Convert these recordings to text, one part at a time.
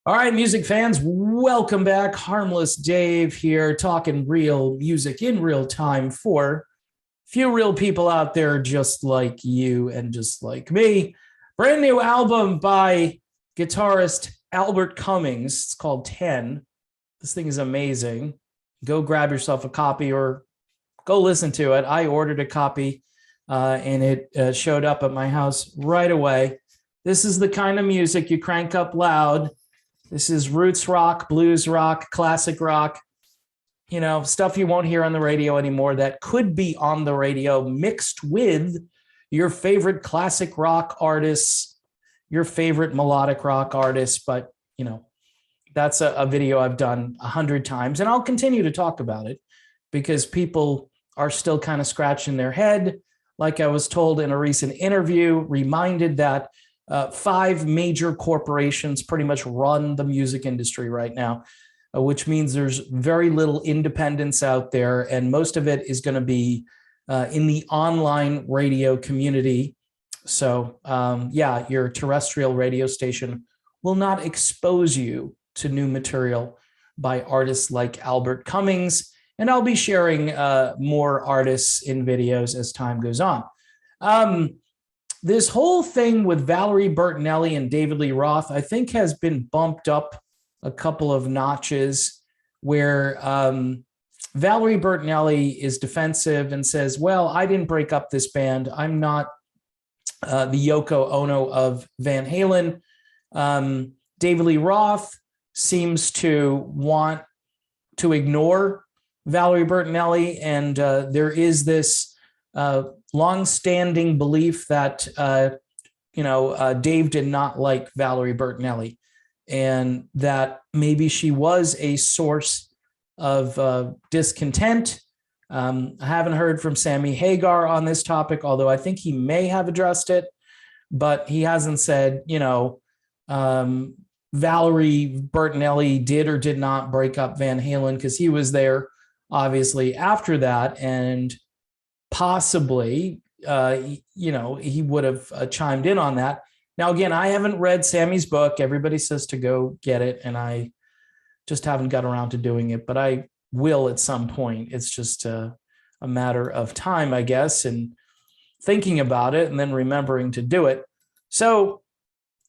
All right, music fans, welcome back. Harmless Dave here, talking real music in real time for few real people out there just like you and just like me. Brand new album by guitarist Albert Cummings. It's called 10. This thing is amazing. Go grab yourself a copy or go listen to it. I ordered a copy and it showed up at my house right away. This is the kind of music you crank up loud. This is roots rock, blues rock, classic rock, stuff you won't hear on the radio anymore that could be on the radio mixed with your favorite classic rock artists, your favorite melodic rock artists. But, that's a video I've done 100 times, and I'll continue to talk about it because people are still kind of scratching their head. Like I was told in a recent interview, reminded that 5 major corporations pretty much run the music industry right now, which means there's very little independence out there. And most of it is going to be in the online radio community. So your terrestrial radio station will not expose you to new material by artists like Albert Cummings. And I'll be sharing more artists in videos as time goes on. This whole thing with Valerie Bertinelli and David Lee Roth, I think, has been bumped up a couple of notches where Valerie Bertinelli is defensive and says, well, I didn't break up this band. I'm not the Yoko Ono of Van Halen. David Lee Roth seems to want to ignore Valerie Bertinelli, and there is this long-standing belief that Dave did not like Valerie Bertinelli, and that maybe she was a source of discontent. I haven't heard from Sammy Hagar on this topic, although I think he may have addressed it, but he hasn't said, Valerie Bertinelli did or did not break up Van Halen, because he was there obviously after that, and possibly, he would have chimed in on that. Now, again, I haven't read Sammy's book. Everybody says to go get it, and I just haven't got around to doing it, but I will at some point. It's just a matter of time, I guess, and thinking about it and then remembering to do it. So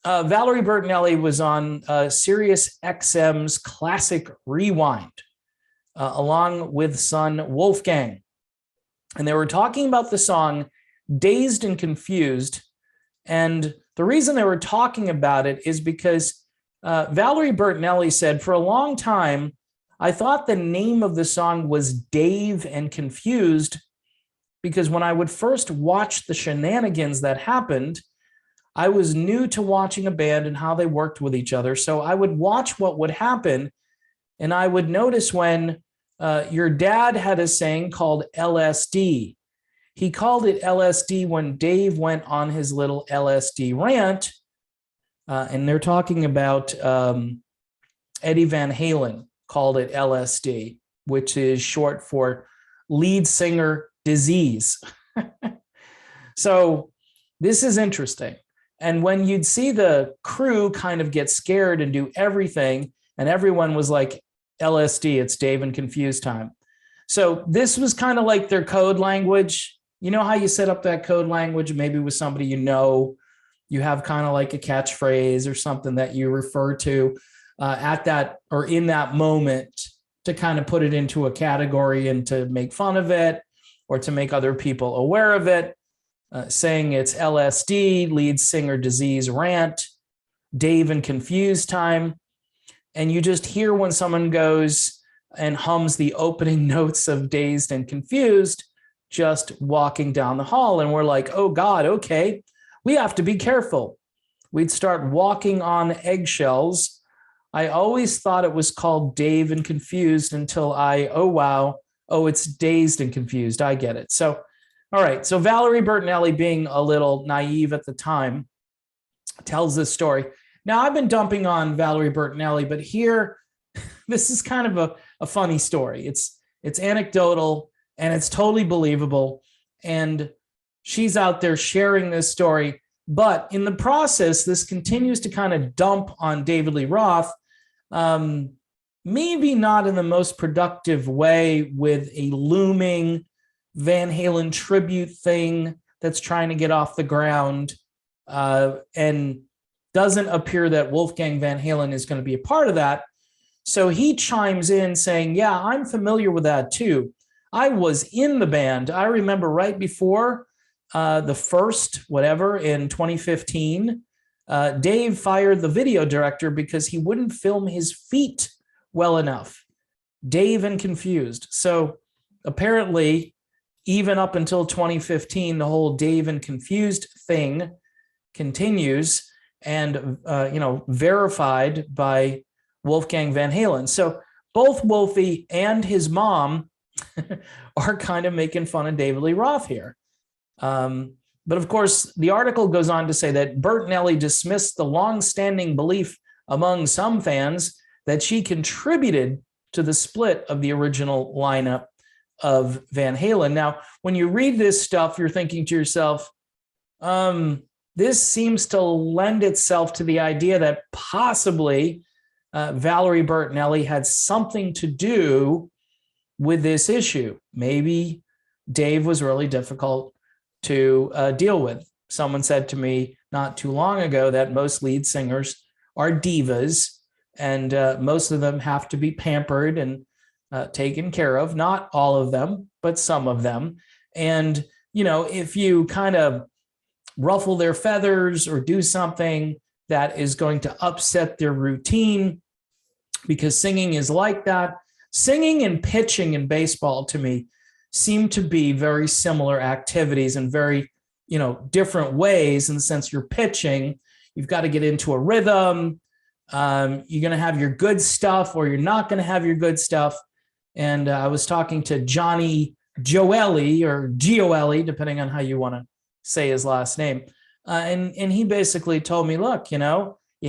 Valerie Bertinelli was on Sirius XM's Classic Rewind, along with son Wolfgang. And they were talking about the song Dazed and Confused. And the reason they were talking about it is because Valerie Bertinelli said, for a long time, I thought the name of the song was Dave and Confused, because when I would first watch the shenanigans that happened, I was new to watching a band and how they worked with each other. So I would watch what would happen, and I would notice when your dad had a saying called LSD. He called it LSD when Dave went on his little LSD rant. And they're talking about Eddie Van Halen called it LSD, which is short for lead singer disease. So this is interesting. And when you'd see the crew kind of get scared and do everything, and everyone was like, LSD, it's Dave and Confused time. So this was kind of like their code language. You know how you set up that code language, maybe with somebody you have kind of like a catchphrase or something that you refer to at that or in that moment to kind of put it into a category and to make fun of it or to make other people aware of it, saying it's LSD, lead singer disease rant, Dave and Confused time. And you just hear when someone goes and hums the opening notes of Dazed and Confused, just walking down the hall. And we're like, oh God, okay, we have to be careful. We'd start walking on eggshells. I always thought it was called Dave and Confused until it's Dazed and Confused. I get it. So, all right. So Valerie Bertinelli, being a little naive at the time, tells this story. Now, I've been dumping on Valerie Bertinelli, but here, this is kind of a funny story. It's anecdotal, and it's totally believable. And she's out there sharing this story. But in the process, this continues to kind of dump on David Lee Roth Um, Maybe not in the most productive way, with a looming Van Halen tribute thing that's trying to get off the ground, and doesn't appear that Wolfgang Van Halen is going to be a part of that. So he chimes in saying, yeah, I'm familiar with that too. I was in the band. I remember right before the first, whatever, in 2015, Dave fired the video director because he wouldn't film his feet well enough. Dave and Confused. So apparently, even up until 2015, the whole Dave and Confused thing continues, and verified by Wolfgang Van Halen. So both Wolfie and his mom are kind of making fun of David Lee Roth here. But of course, the article goes on to say that Bertinelli dismissed the long-standing belief among some fans that she contributed to the split of the original lineup of Van Halen. Now, when you read this stuff, you're thinking to yourself, this seems to lend itself to the idea that possibly Valerie Bertinelli had something to do with this issue. Maybe Dave was really difficult to deal with. Someone said to me not too long ago that most lead singers are divas, and most of them have to be pampered and taken care of. Not all of them, but some of them. And, if you kind of ruffle their feathers or do something that is going to upset their routine, because singing is like that. Singing and pitching in baseball, to me, seem to be very similar activities in very, different ways, in the sense you're pitching, you've got to get into a rhythm. You're going to have your good stuff, or you're not going to have your good stuff. And I was talking to Johnny Joeli, or Gioeli, depending on how you want to say his last name. And he basically told me, look, you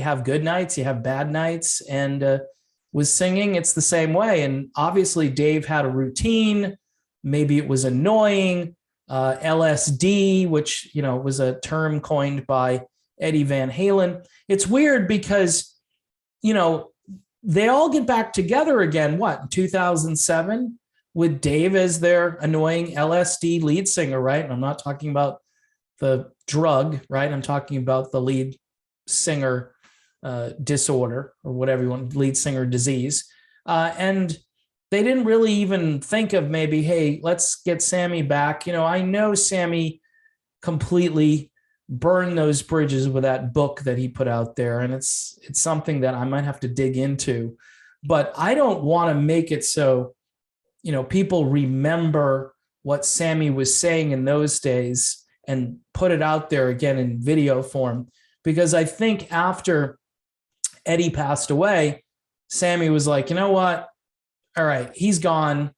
have good nights, you have bad nights. And with singing, it's the same way. And obviously Dave had a routine. Maybe it was annoying. LSD, which, was a term coined by Eddie Van Halen. It's weird because, they all get back together again, in 2007, with Dave as their annoying LSD lead singer, right? And I'm not talking about the drug, right? I'm talking about the lead singer disorder, or whatever you want, lead singer disease. And they didn't really even think of maybe, hey, let's get Sammy back. I know Sammy completely burned those bridges with that book that he put out there, and it's something that I might have to dig into. But I don't want to make it so, people remember what Sammy was saying in those days and put it out there again in video form. Because I think after Eddie passed away, Sammy was like, you know what? All right, he's gone.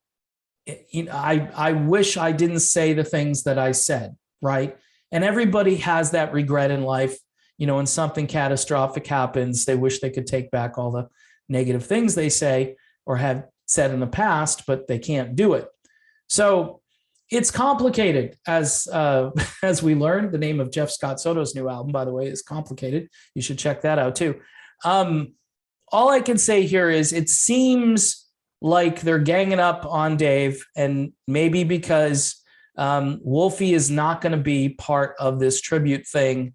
I wish I didn't say the things that I said, right? And everybody has that regret in life. When something catastrophic happens, they wish they could take back all the negative things they say or have said in the past, but they can't do it. So it's complicated, as we learned. The name of Jeff Scott Soto's new album, by the way, is Complicated. You should check that out too. All I can say here is it seems like they're ganging up on Dave, and maybe because Wolfie is not going to be part of this tribute thing.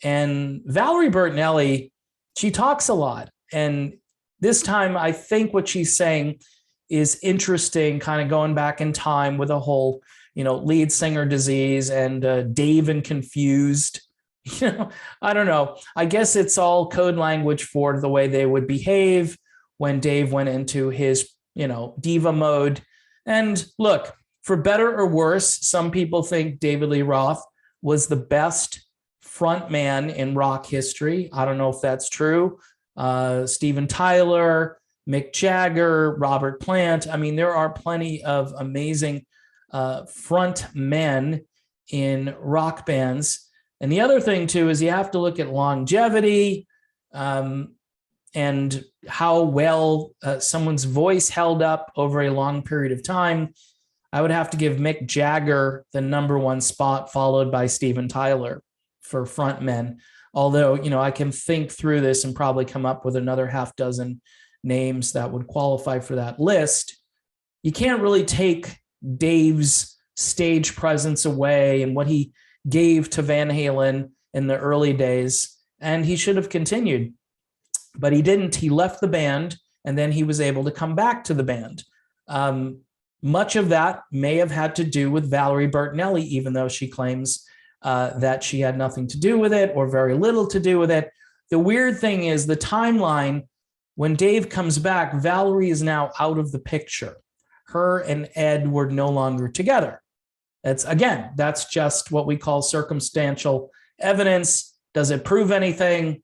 And Valerie Bertinelli, she talks a lot. And this time, I think what she's saying is interesting, kind of going back in time with a whole, lead singer disease and Dave and Confused. I don't know. I guess it's all code language for the way they would behave when Dave went into his, diva mode. And look, for better or worse, some people think David Lee Roth was the best frontman in rock history. I don't know if that's true. Steven Tyler, Mick Jagger, Robert Plant. I mean, there are plenty of amazing front men in rock bands. And the other thing, too, is you have to look at longevity and how well someone's voice held up over a long period of time. I would have to give Mick Jagger the #1 spot, followed by Steven Tyler for frontmen. Although, I can think through this and probably come up with another half dozen names that would qualify for that list. You can't really take Dave's stage presence away and what he gave to Van Halen in the early days, and he should have continued, but he didn't. He left the band, and then he was able to come back to the band. Much of that may have had to do with Valerie Bertinelli, even though she claims that she had nothing to do with it or very little to do with it. The weird thing is the timeline, when Dave comes back, Valerie is now out of the picture. Her and Ed were no longer together. That's just what we call circumstantial evidence. Does it prove anything?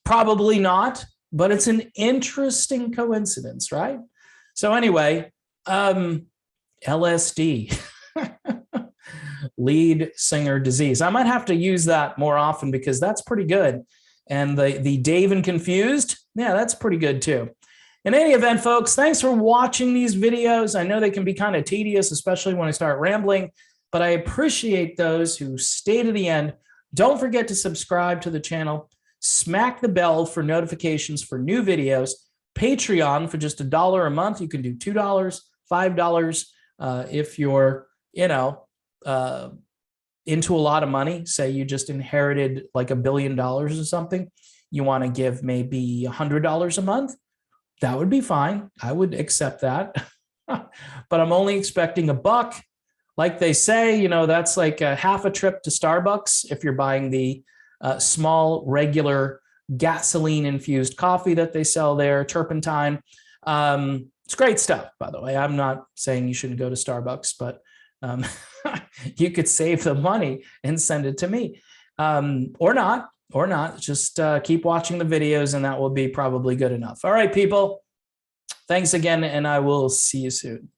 Probably not, but it's an interesting coincidence, right? So anyway, LSD, lead singer disease. I might have to use that more often because that's pretty good. And the Dave and Confused, yeah, that's pretty good too. In any event, folks, thanks for watching these videos. I know they can be kind of tedious, especially when I start rambling, but I appreciate those who stay to the end. Don't forget to subscribe to the channel. Smack the bell for notifications for new videos. Patreon for just $1 a month. You can do $2, $5 if you're, into a lot of money. Say you just inherited like $1 billion or something. You want to give maybe $100 a month. That would be fine. I would accept that. But I'm only expecting $1. Like they say, that's like a half a trip to Starbucks if you're buying the small, regular gasoline-infused coffee that they sell there, turpentine. It's great stuff, by the way. I'm not saying you shouldn't go to Starbucks, but you could save the money and send it to me. Or not. Just keep watching the videos, and that will be probably good enough. All right, people. Thanks again, and I will see you soon.